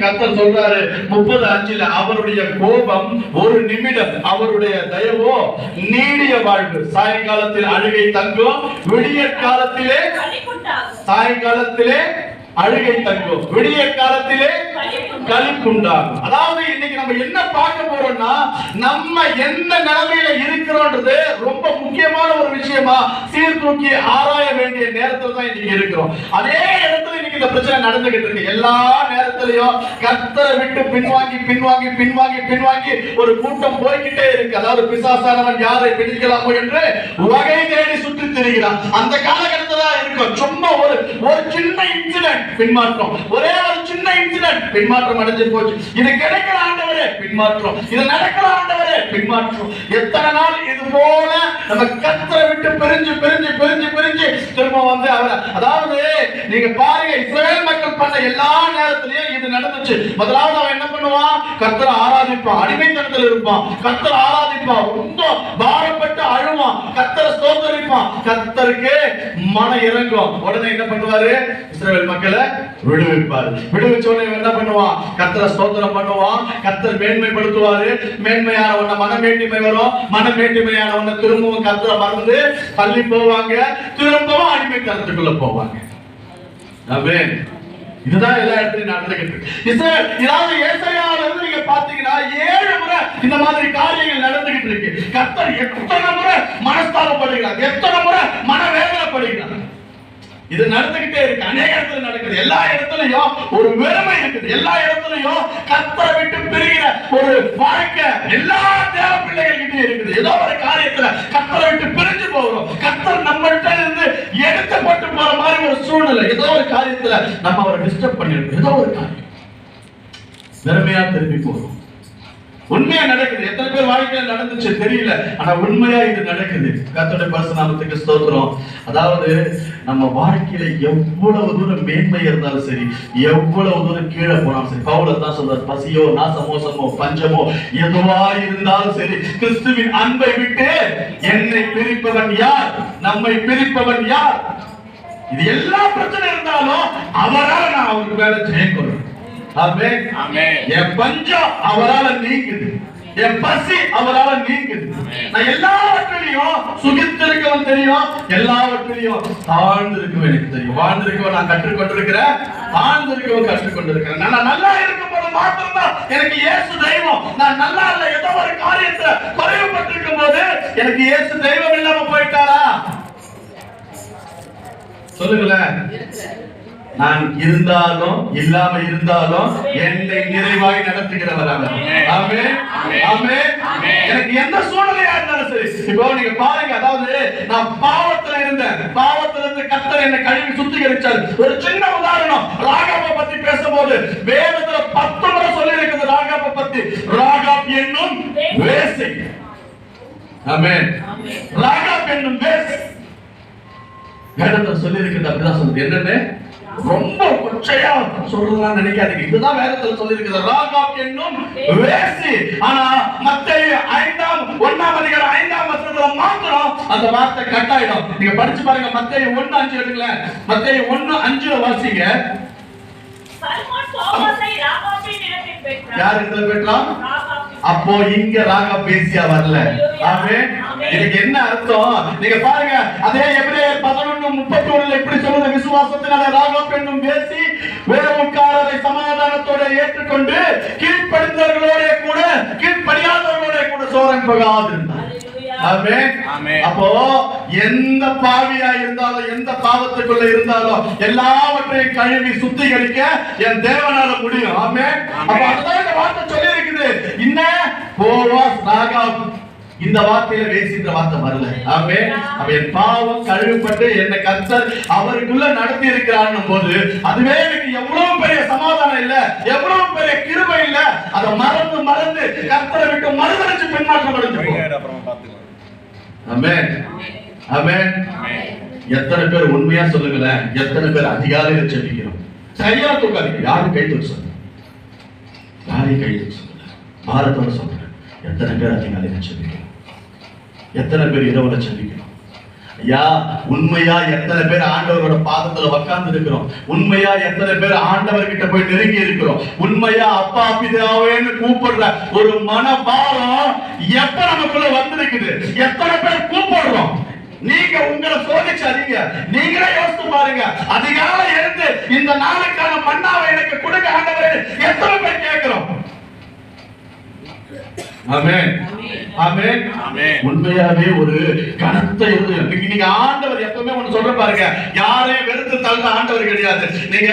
கர்த்தர் சொல்றாரு 30:5 அவருடைய கோபம் ஒரு நிமிடம், அவருடைய தயவோ நீடிய வாழ்வு. சாயங்காலத்தில் அழுகை தங்கும், விடிய காலத்திலே சாயங்காலத்திலே அழுகை தங்கும், விடிய காலத்திலே களிப்புண்டாகும். அதாவது இன்னைக்கு நம்ம என்ன பார்க்க போறோம்னா, நம்ம எந்த நிலைமையில இருக்கிறோம்ன்றது ரொம்ப முக்கியமான ஒரு விஷயமா சீர்தூக்கி ஆராய வேண்டிய நேரத்துல தான் இன்னைக்கு இருக்கிறோம். அதே இடத்துல இன்னைக்கு இந்த பிரச்சனை நடந்துகிட்டு இருக்கு. எல்லா நேரத்திலையும் கர்த்தரை விட்டு பின்வாங்கி பின்வாங்கி பின்வாங்கி பின்வாங்கி ஒரு கூட்டம் போய்கிட்டே இருக்கு. அதாவது பிசாசானவன் யாரை பிடிக்கலாமோ என்று வகை தேடி சுற்றி திரிகிறான். அந்த காலகட்டத்துல தான் இருக்கும். சும்மா ஒரு சின்ன இன்சிடென்ட் பின்மாற்றம், ஒரே ஒரு சின்ன இன்சிடென்ட் பின்மாற்றம் அடைஞ்சு போச்சு. இது கிடைக்கிற ஆண்டவரே பின்மாற்றம், இது நடக்கிற ஆண்டவரே பின்மாற்றம். எத்தனை நாள் இது போல நம்ம கர்த்தரை விட்டு பிரிஞ்சு பிரிஞ்சு பிரிஞ்சு பிரிஞ்சு திரும்ப வந்து அவர், அதாவது நீங்க பாருங்க, இஸ்ரவேல் மக்கள் பண்ண எல்லா நேரத்திலையும் இது நடந்துச்சு. முதலாவது அவன் என்ன பண்ணுவான்? கர்த்தரை ஆராதிப்பான், அடிமைத்தனத்தில் இருப்பான், கர்த்தரை ஆராதிப்பான், ரொம்ப பாரப்பட்டு அழுவான், கர்த்தரை ஸ்தோத்தரிப்பான், கர்த்தருக்கு மன இறங்கும். உடனே என்ன பண்ணுவாரு? இஸ்ரவேல் மக்களை விடுவிப்பார். விடுவிச்சோட என்ன பண்ணுவான்? கர்த்தரை ஸ்தோத்திரம் பண்ணுவான், கர்த்தர் மேன்மைப்படுத்துவாரு. மேன்மையானவன மனமேட்டிமை வரும், மனமேட்டிமையானவன திரும்பவும் கர்த்தரை மறந்து தள்ளி போவாங்க, திரும்பவும் அடிமைத்தனத்துக்குள்ள போவாங்க. ஆமென். இதுதான் எல்லா இடத்துலயும் நடந்துகிட்டு இருக்கு. இதாவது ஏசாயாவுல இருந்து நீங்க பாத்தீங்கன்னா 7 முறை இந்த மாதிரி காரியங்கள் நடந்துகிட்டு இருக்கு. கர்த்தர் எத்தனை முறை மனஸ்தாபப்படுகிறார், எத்தனை முறை மனவேதனைப்படுகிறார். இது நடந்துகிட்டே இருக்கு. அநேக இடத்துல நடக்குது. எல்லா இடத்துலயும் ஒரு வெறுமை இருக்குது. எல்லா இடத்துலயும் கர்த்தரை விட்டு பிரிகிற ஒரு வாழ்க்கை எல்லா தேவ பிள்ளைகள் கிட்ட இருக்குது. ஏதோ ஒரு காரியத்துல கர்த்தரை விட்டு பிரிஞ்சு போகிறோம். கர்த்தர் நம்மகிட்ட இருந்து எடுத்துப்பட்டு போற மாதிரி ஒரு சூழ்நிலை. ஏதோ ஒரு காரியத்துல நம்ம அவரை டிஸ்டர்ப் பண்ணிருக்கோம். ஏதோ ஒரு காரியம் வெறுமையா திரும்பி போறோம். உண்மையா நடக்குது. எத்தனை பேர் வாழ்க்கையில நடந்துச்சு தெரியல, ஆனா உண்மையா இது நடக்குது. கர்த்தருடைய பரிசுத்த நாமத்துக்கு ஸ்தோத்திரம். அதாவது நம்ம வாழ்க்கையில எவ்வளவு தூரம் மேன்மை இருந்தாலும் சரி, எவ்வளவு தூரம் கீழே போனாலும் சரி, பவுல் தான் சொல்றார், பசியோ நாசமோசமோ பஞ்சமோ எதுவா இருந்தாலும் சரி, கிறிஸ்துவின் அன்பை விட்டு என்னை பிரிப்பவன் யார்? நம்மை பிரிப்பவன் யார்? இது எல்லா பிரச்சனை இருந்தாலும் அவரால் நான் அவருக்கு மேல ஜெயிக்கணும். ஆமென். என் பஞ்சம் அவரால நீங்குது, என் பசி அவரால நீங்குது. நான் எல்லாவற்றிலையும் சுகித்திருக்கவன் தெரியும், எல்லாவற்றிலையும் தாழ்ந்திருக்கவன் எனக்கு தெரியும். வாழ்ந்திருக்கவன் நான் கற்றுக்கொண்டிருக்கிறேன், தாழ்ந்திருக்கவன் கற்றுக்கொண்டிருக்கிறேன். நான் நல்லா இருக்கும் போது மாத்திரம்தான் எனக்கு இயேசு தெய்வம். நான் நல்லா இல்ல, ஏதோ ஒரு காரியத்தை குறைவுபட்டிருக்கும் போது எனக்கு இயேசு தெய்வம் இல்லாம போயிட்டாரா? சொல்லுங்களேன். நான் இருந்தாலும் இல்லாம இருந்தாலும் என்னை நிறைவாய் நடத்துகிறவர் அவர். ஆமென். ஆமென். எனக்கு எந்த சூழ்நிலையா இருந்தாலும் சரி. இப்போ நீங்க பாருங்க, அதாவது நான் பாவத்துல இருந்தேன், பாவத்துல இருந்து கர்த்தர் என்னை கழுவி சுத்திகரிச்சார். ஒரு சின்ன உதாரணம், ராகாபை பத்தி பேசும்போது வேதத்துல 10 முறை சொல்லி இருக்குது ராகாபை பத்தி. ராகாப் என்னும் வேசி. ஆமென். ராகாப் என்னும் வேசி வேதத்துல சொல்லி இருக்குது. அப்படிதான் சொல்லுது. என்னன்னு ரொம்ப கொச்சையா சொல்றதா நினைக்காதீங்க. இதுதான் வேதத்துல சொல்லி இருக்குது, ராகாப் என்னும் வேசி. ஆனா மத்தேயு 1ஆம் அதிகாரம் 5ஆம் வசனத்துல மாத்திரம் அந்த வார்த்தை கட் ஆயிடும். நீங்க படிச்சு பாருங்க, மத்தேயு 1:5 எடுங்களேன். மத்தேயு 1:5 வாசிங்க. யார் இதுல பெற்றான்? அப்போ இங்க ராகாப் வேசியா வரல. ஆமென். இதுக்கு என்ன அர்த்தம்? நீங்க பாருங்க, அதே எபிரேயர் 11:31 இப்படி சொல்லுது, விசுவாசத்தினாலே ராகாப் என்னும் வேசி வேறவுக்காரரை சமாதானத்தோட ஏற்றுக்கொண்டு கீழ்ப்படிந்தவர்களோட கூட கீழ்ப்படியாதவர்களோட கூட சோரம் போகாதிருந்தார். ஆமென். அப்போ எந்த பாவியா இருந்தாலும், எந்த பாவத்துக்குள்ள இருந்தாலும் எல்லாவற்றையும் கழுவி சுத்திகரிக்க என் தேவனால முடியும். ஆமென். அப்ப அதுதான் இந்த வார்த்தை சொல்லி இருக்குது. இன்ன போவாஸ் ராகாப், இந்த வார்த்தையில வேசின்ற வார்த்தை வரல. ஆமென். அப்ப என் பாவம் கழுவப்பட்டு என்னை கர்த்தர் அவருக்குள்ள நடத்தி இருக்கிறார்னும் போது அதுவே எனக்கு எவ்வளவு பெரிய சமாதானம் இல்ல, எவ்வளவு பெரிய கிருபை இல்ல. அதை மறந்து மறந்து கர்த்தரை விட்டு மறுதலிச்சு பின்மாற்றம் அடைஞ்சு. ஆமென். ஆமென். எத்தனை பேர் உண்மையா சொல்லுங்களேன், எத்தனை பேர் அதிகாலையில ஜெபிக்கிறோம்? சரியா தூக்காதீங்க. யாரும் கை தூக்க சொல்லுங்க, யாரையும் கை தூக்க சொல்லுங்க. பாரத்தோட சொல்றேன், எத்தனை பேர் அதிகாலையில ஜெபிக்கிறோம்? எத்தனை பேர் இரவுல ஜெபிக்கிறோம்? ஐயா, உண்மையா எத்தனை பேர் ஆண்டவரோட பாதத்துல உட்கார்ந்து இருக்கிறோம்? உண்மையா எத்தனை பேர் ஆண்டவர் கிட்ட போய் நெருங்கி இருக்கிறோம்? உண்மையா அப்பா பிதாவேன்னு கூப்பிடுற ஒரு மனபாரம் எப்ப நமக்குள்ள வந்திருக்குது? எத்தனை பேர் கூப்பிடுறோம்? நீங்க உங்களை சோதிச்சாதீங்க, நீங்களே யோசித்து பாருங்க. அதிகாலை எழுந்து இந்த நாளுக்கான மன்னாவை எனக்கு கொடுக்க ஆண்டவரே எத்தனை பேர் கேட்கிறோம்? ஆமென், ஆமென், ஆமென். உண்மையாவே ஒரு கனத்த இருதயம். நீங்க ஆண்டவர் எப்பவுமே ஒண்ணு சொல்ற பாருங்க, யாரையும் வெறுத்து தள்ள ஆண்டவர் கிடையாது. நீங்க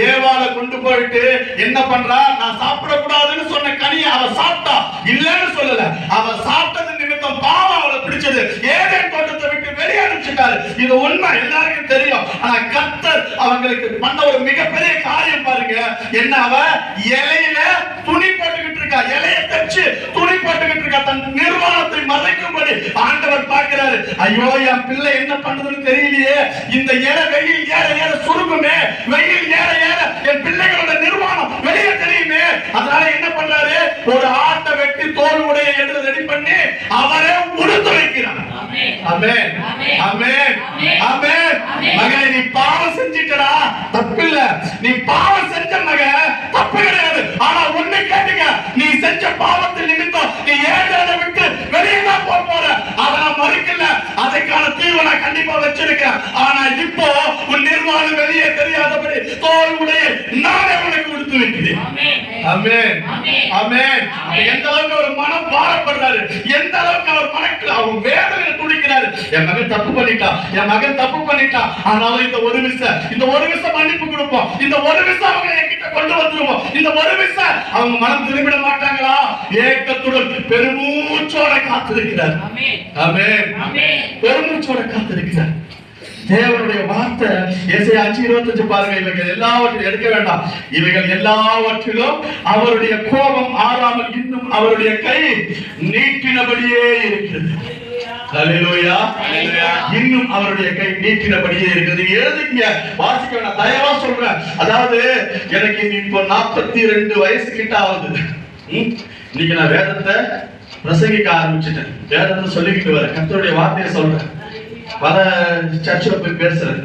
ஏவாளை கொண்டு போயிட்டு என்ன பண்றா? நான் சாப்பிடக்கூடாதுன்னு சொன்ன கனியை அவ சாப்பிட்டா, இல்லன்னு சொல்லல. அவ சாப்பிட்டது நிமித்தம் பாவம் அவளை பிடிச்சது. ஏதேன் தோட்டத்தை விட்டு வெளியே அனுப்பிச்சிட்டாரு. இது உண்மை, எல்லாருக்கும் தெரியும். ஆனா கர்த்தர் அவங்களுக்கு பண்ண ஒரு மிகப்பெரிய காரியம் பாருங்க. என்ன? அவ இலையில துணி போட்டுக்கிட்டு இருக்கா, இலையை தச்சு துணி போட்டுக்கிட்டு இருக்கா. தன் நிர்வாணத்தை மறைக்கும்படி ஆண்டவர் பார்க்கிறாரு. ஐயோ, என் பிள்ளை என்ன பண்றதுன்னு தெரியலையே. இந்த இலை வெயில் ஏற ஏற சுருங்குமே, வெயில் ஏற ஏற என் பிள்ளைகளோட நிர்வாணம் வெளியே தெரியுமே. அதனால என்ன பண்றாரு? ஒரு ஆட்டை வெட்டி தோல் உடைய எடுத்து ரெடி பண்ணி அவரே உடுத்து வைக்கிறார். ஆமென், ஆமென், ஆமென். மகனே, நீ பாவம் செஞ்சிட்டடா, தப்பில்ல. நீ பாவம் செஞ்ச மகன், தப்பு கிடையாது. ஆனா ஒண்ணு கேட்டுக்க, நீ செஞ்ச பாவத்தின் நிமித்தம் நீ ஏழை விட்டு வெளியே தான் போற. அவனை மறுக்கல, அதுக்கான தீர்வை நான் கண்டிப்பா வச்சிருக்கேன். ஆனா இப்போ உன் நிர்வாணம் வெளியே தெரியாதபடி தோல் உடைய நானே உனக்கு கொடுத்து வைக்கிறேன். ஆமென், ஆமென். எந்த அளவுக்கு ஒரு மனம் பாரப்படுறாரு, எந்த அளவுக்கு அவர் மனக்கு அவர் வேதனை துடிக்கிறாரு. என் மகன் தப்பு பண்ணிட்டான், என் மகன் தப்பு பண்ணிட்டான். ஆனாலும் இந்த ஒரு விஷயம் மன்னிப்பு கொடுப்போம். இந்த ஒரு விஷயம் அவங்க என்கிட்ட கொண்டு வந்துருவோம். இந்த ஒரு விஷயம் அவங்க மனம் திரும்பிட மாட்டாங்களா? ஏக்கத்துடன் பெருமூச்சோட காத்திருக்கிறார். ஆமென், பெருமூச்சோட காத்திருக்கிறார். தேவனுடைய வார்த்தை ஏசாயா 5:25 பாருங்க. இவைகள் எல்லாவற்றையும் எடுக்க வேண்டாம். இவைகள் எல்லாவற்றிலும் அவருடைய கோபம் ஆறாமல் இன்னும் அவருடைய கை நீட்டினபடியே இருக்கிறது. ஹல்லேலூயா, இன்னும் அவருடைய கை நீட்டினபடியே இருக்கிறது. எழுதுங்க, வாசிக்க வேண்டாம், தயவா சொல்றேன். அதாவது எனக்கு இப்போ 42 வயசு கிட்ட ஆகுது. இன்னைக்கு நான் வேதத்தை பிரசங்கிக்க ஆரம்பிச்சுட்டேன். வேதத்தை சொல்லிக்கிட்டு வரேன், கர்த்தருடைய வார்த்தையை சொல்றேன். பல சர்ச்சில் போய் பேசுறேன்.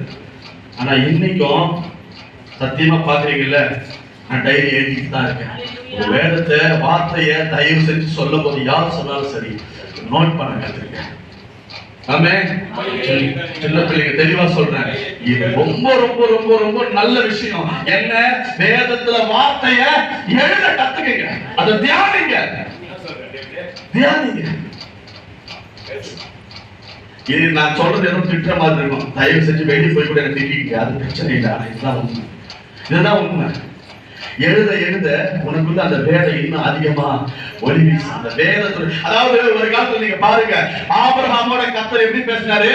ஆனா இன்னைக்கும் சத்தியமா பாக்குறீங்கல்ல, நான் டைரி எழுதிட்டு தான் இருக்கேன். ஒரு வேதத்தை வார்த்தையை தயவு செஞ்சு சொல்லும் போது யார் சொன்னாலும் சரி, நோட் பண்ண கத்துருக்கேன். ஆமென். சின்ன பிள்ளைங்க தெளிவா சொல்றேன், இது ரொம்ப ரொம்ப ரொம்ப ரொம்ப நல்ல விஷயம். என்ன? வேதத்துல வார்த்தைய எழுத கத்துக்கங்க, அதை தியானிங்க. இது நான் சொல்றது எதுவும் திட்டுற மாதிரி இருக்கும். தயவு செஞ்சு வெளியே போய் கூட எனக்கு திட்டிங்க, அது பிரச்சனை இல்லை. இதுதான் உண்மை, இதுதான் உண்மை. எழுத எழுத உனக்குள்ள அந்த வேலை இன்னும் அதிகமா ஒளி வீசும். அந்த வேதத்துல, அதாவது ஒரு காலத்துல நீங்க பாருங்க, ஆபிரகாமோட கர்த்தர் எப்படி பேசினாரு?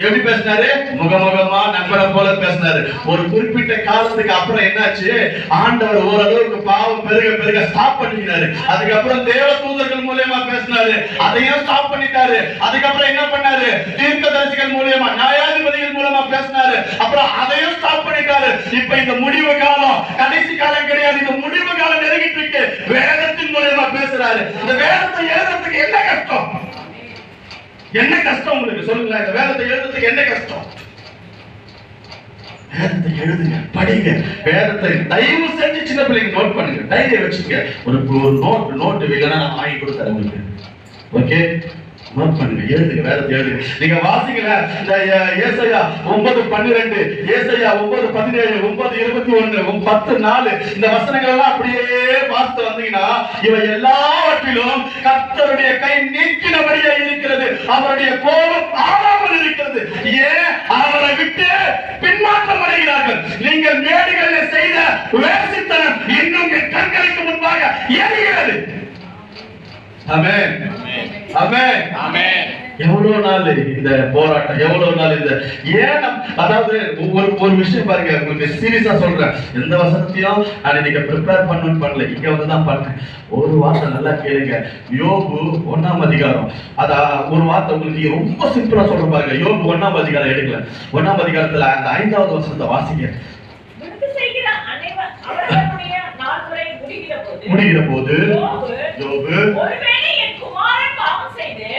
எப்படி பேசினாரு? முகமுகமா நண்பரை போல பேசினாரு. ஒரு குறிப்பிட்ட காலத்துக்கு அப்புறம் என்னாச்சு? ஆண்டவர் ஓரளவுக்கு பாவம் பெருக பெருக ஸ்டாப் பண்ணிட்டாரு. அதுக்கப்புறம் தேவ தூதர்கள் மூலமா பேசினாரு, அதையும் ஸ்டாப் பண்ணிட்டாரு. அதுக்கப்புறம் என்ன பண்ணாரு? தீர்க்கதரிசிகள் மூலமா, நியாயாதிபதிகள் மூலமா பேசினாரு, அப்புறம் அதையும் ஸ்டாப் பண்ணிட்டாரு. இப்ப இந்த முடிவு காலம், கடைசி காலம் கிடையாது, இந்த முடிவு காலம் நெருங்கிட்டு இருக்கு. வேதத்தின் மூலமா பேசுறாரு. இந்த வேதத்தை எழுதுறதுக்கு என்ன கஷ்டம்? என்ன கஷ்டம் உங்களுக்கு சொல்லுங்களேன்? இந்த வேதத்தை எழுதுறதுக்கு என்ன கஷ்டம்? வேதத்தை எழுதுங்க, படிங்க. வேதத்தை தயவு செஞ்சு சின்ன பிள்ளைங்க நோட் பண்ணுங்க, டைரியை வச்சுங்க. ஒரு நோட் இல்லைன்னா நான் வாங்கி கொடுத்தேன் உங்களுக்கு. ஓகே, நோட் பண்ணுங்க, எழுதுங்க, வேதத்தை எழுதுங்க. நீங்க வாசிக்கல, இந்த ஏசாயா 9:12, ஏசாயா 9:17, 9:21, 10:4 இந்த வசனங்கள் எல்லாம் அப்படியே பார்த்து வந்தீங்கன்னா, இவை எல்லாவற்றிலும் கர்த்தருடைய கை நீக்கினபடியே இருக்கிறது, அவருடைய கோபம் ஆறாமல் இருக்கிறது. ஏன்? அவரை விட்டு பின்மாற்றம் அடைகிறார்கள். நீங்கள் மேடுகளில் செய்த வேசித்தனம் இன்னும் என் கண்களுக்கு முன்பாக எரிகிறது. ஆமென், ஆமென், ஆமென். எவ்வளவு நாள் இந்த போராட்டம், எவ்வளவு நாள் இந்த ஏன்? அதாவது ஒரு விஷயம் பாருங்க, உங்களுக்கு சீரியஸா சொல்றேன். எந்த வசனத்தையும் நான் நீங்க ப்ரிப்பேர் பண்ணல, இங்க வந்துதான் பண்ணேன். ஒரு வார்த்தை நல்லா கேளுங்க. யோபு 1ஆம் அதிகாரம், அத ஒரு வார்த்தை உங்களுக்கு ரொம்ப சிம்பிளா சொல்ற பாருங்க. யோபு 1ஆம் அதிகாரம் எடுக்கல, 1ஆம் அதிகாரத்துல அந்த 5வது வசனத்தை வாசிங்க. முடிகிற போது யோபு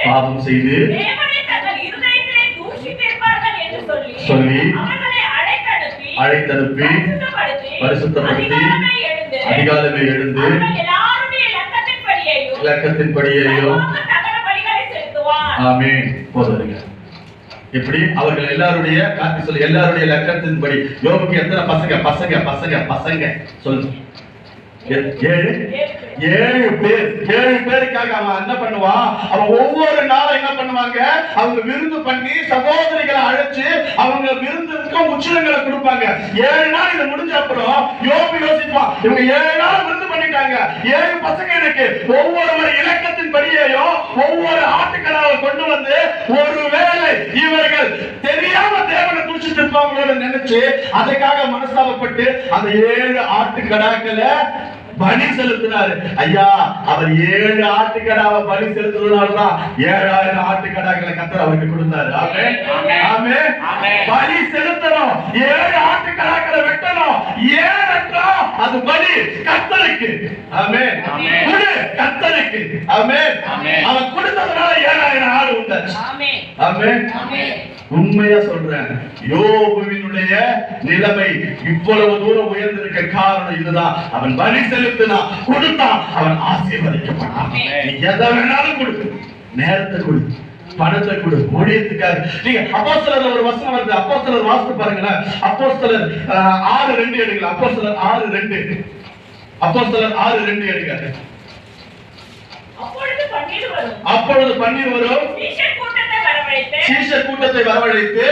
பாவம் செய்து அழைத்தனுப்பி பரிசுத்தப்படுத்தி அதிகாலமே எழுந்து இலக்கத்தின்படியையும் ஆமென் போதுங்க. இப்படி அவர்கள் எல்லாருடைய காட்டி சொல்லி எல்லாருடைய லக்கத்தின்படி. யோபுக்கு எத்தனை பசங்க பசங்க பசங்க பசங்க சொல்லுங்க? 7 பேருக்காக அவன் என்ன பண்ணுவான்? அவன் ஒவ்வொரு நாளும் என்ன பண்ணுவாங்க? அவங்க விருந்து பண்ணி சகோதரிகளை அழைச்சு அவங்க விருந்துக்கும் உச்சிதங்களை கொடுப்பாங்க. 7 நாள் இது முடிஞ்ச அப்புறம் யோபு யோசிப்பான், இவங்க 7 நாள் விருந்து பண்ணிட்டாங்க, 7 பசங்க எனக்கு ஒவ்வொரு இலக்கத்தின் படியையும் ஒவ்வொரு ஆட்டுக்கடாவை கொண்டு வந்து ஒருவேளை இவர்கள் தெரியாம தேவனை குறிச்சிட்டு இருப்பாங்களோ நினைச்சு அதுக்காக மனஸ்தாபப்பட்டு அந்த 7 ஆட்டுக்கடாக்களை பலி செலுத்தினாரு. ஐயா, அவர் 7 ஆட்டுக்கடாவை பலி செலுத்தினால்தான் 7000 ஆட்டுக்கடாக்களை கர்த்தர் அவருக்கு கொடுத்தாரு. ஆமென் ஆமென். பலி செலுத்தணும், 7 ஆட்டுக்கடாக்களை வெட்டணும். ஏனென்றால் அது பலி கர்த்தருக்கு. ஆமென். குடு கர்த்தருக்கு. ஆமென். அவன் கொடுத்ததனால 7000 ஆடு உண்டாச்சு. ஆமென். உண்மையா சொல்றேன், யோபுவினுடைய நிலைமை இவ்வளவு தூரம் உயர்ந்திருக்க காரணம் இதுதான். அவன் பலி செலுத்தினான், கொடுத்தான், அவன் ஆசீர்வதிக்கப்பட்டான். நீ எதை வேணாலும் கொடு, நேரத்தை கொடு, பணத்தை கொடு, ஊழியத்துக்காக. நீங்க அப்போஸ்தலர்ல ஒரு வசனம் வருது, அப்போஸ்தலர் வாசித்து பாருங்களேன். அப்போஸ்தலர் 6:2 எடுங்க. அப்போஸ்தலர் 6:2 அப்போஸ்தலர் 6:2 எடுங்க. அப்பொழுது பன்னீர் வரும், சீஷர் கூட்டத்தை வரவழைத்து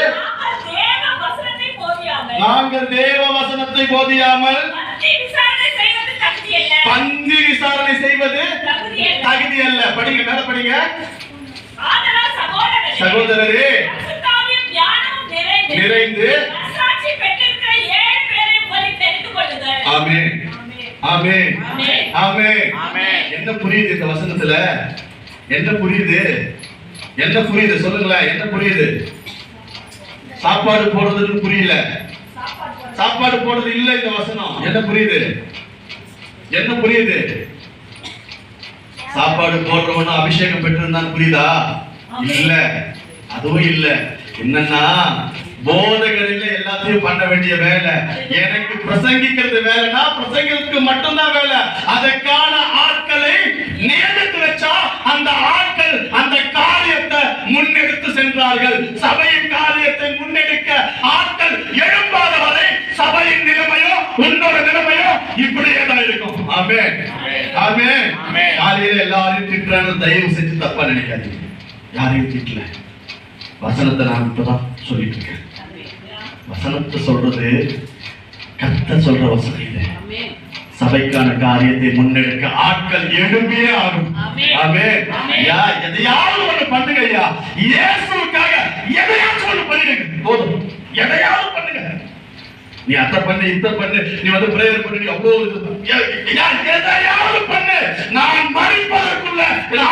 நாங்கள் தேவ வசனத்தை போதியாமல் பந்தி விசாரணை செய்வது தகுதி அல்ல. படிங்க, மேல படிங்க. சகோதரரே, நிறைந்து ஆமென் ஆமென் ஆமென். என்ன புரியுது இந்த வசனத்துல? என்ன புரியுது? என்ன புரியுது சொல்லுங்களேன்? என்ன புரியுது? சாப்பாடு போடுறதுன்னு புரியல, சாப்பாடு போடுறது இல்ல இந்த வசனம். என்ன புரியுது? என்ன புரியுது? சாப்பாடு போடுறவன அபிஷேகம் பெற்றிருந்தான் புரியுதா? இல்ல, அதுவும் இல்ல. என்னன்னா போதகரில் எல்லாத்தையும் பண்ண வேண்டிய வேலை. எனக்கு பிரசங்கிக்கிறது வேலைனா பிரசங்கிக்கு மட்டும்தான் வேலை. அதற்கான ஆட்களை நியமித்து வச்சா அந்த ஆட்கள் அந்த காரியத்தை முன்னெடுத்து சென்றார்கள். சபையின் காரியத்தை முன்னெடுக்க ஆட்கள் எழும்பாத வரை சபையின் நிலைமையோ உன்னோட நிலைமையோ இப்படியே தான் இருக்கும். ஆமென் ஆமென். காலையில எல்லாரையும் திட்டுறாங்க, தயவு செஞ்சு தப்பா நினைக்காதீங்க. யாரையும் திட்டல, வசனத்தை நான் இப்பதான் சொல்லிட்டு இருக்கேன். வசனத்தை சொல்றது கர்த்தர் சொல்ற வசனம் இது. சபைக்கான காரியத்தை முன்னெடுக்க ஆட்கள் எழும்பியே ஆகும். ஆமென். எதையாவது ஒண்ணு பண்ணுங்க ஐயா, இயேசுவுக்காக எதையாச்சும் ஒண்ணு பண்ணிடுங்க போதும். எதையாவது பண்ணுங்க. நீ அத்தை பண்ணு, இத்த பண்ணு, நீ வந்து பிரேயர் பண்ணு, நீ அவ்வளவு எதையாவது பண்ணு. நான் மறிப்பதற்குள்ள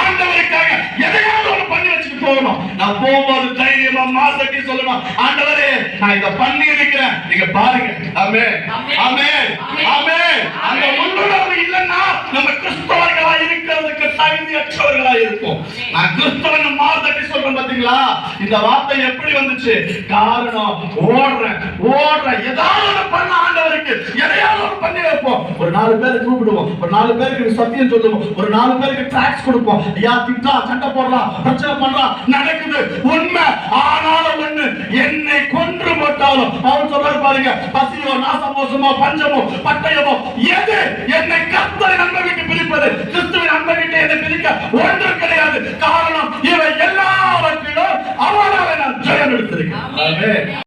ஆண்டவருக்காக எதையாவது ஒண்ணு பண்ணி வச்சுட்டு போகணும். நான் போகும்போது தைரியமா மாசட்டி சொல்லணும், ஆண்டவரே நான் இதை பண்ணி இருக்கிறேன், நீங்க பாருங்க. ஆமென் ஆமென் ஆமென். அந்த உள்ளுணர்வு இல்லைன்னா நம்ம கிறிஸ்தவர்களா இருக்கிறதுக்கு தகுதியற்றவர்களா இருப்போம். நான் கிறிஸ்தவன் மாசட்டி சொல்றேன் பாத்தீங்களா? இந்த வார்த்தை எப்படி வந்துச்சு? காரணம் ஓடுறேன் ஏதாவது பண்ண ஆண்டவருக்கு எதையாவது பண்ணி வைப்போம். ஒரு 4 பேரை கூப்பிடுவோம், ஒரு 4 பேருக்கு சத்தியம் சொல்லுவோம், ஒரு 4 பேருக்கு ட்ராக்ஸ் கொடுப்போம். ஐயா திட்டா, சண்டை போடலாம், பிரச்சனை பண்றா, நடக்குது உண்மை. ஆனாலும் ஒண்ணு, என்னை கொன்று போட்டாலும் அவன் சொல்றாரு பாருங்க, பசியோ நாசமோசமோ பஞ்சமோ பட்டயமோ எது என்னை கர்த்தரின் அன்பை விட்டு பிரிப்பது? கிறிஸ்துவின் அன்பை விட்டு என்னை பிரிக்க ஒன்று கிடையாது. காரணம் இவை எல்லாவற்றிலும் அவரால் நான் ஜெயம் எடுத்திருக்கேன்.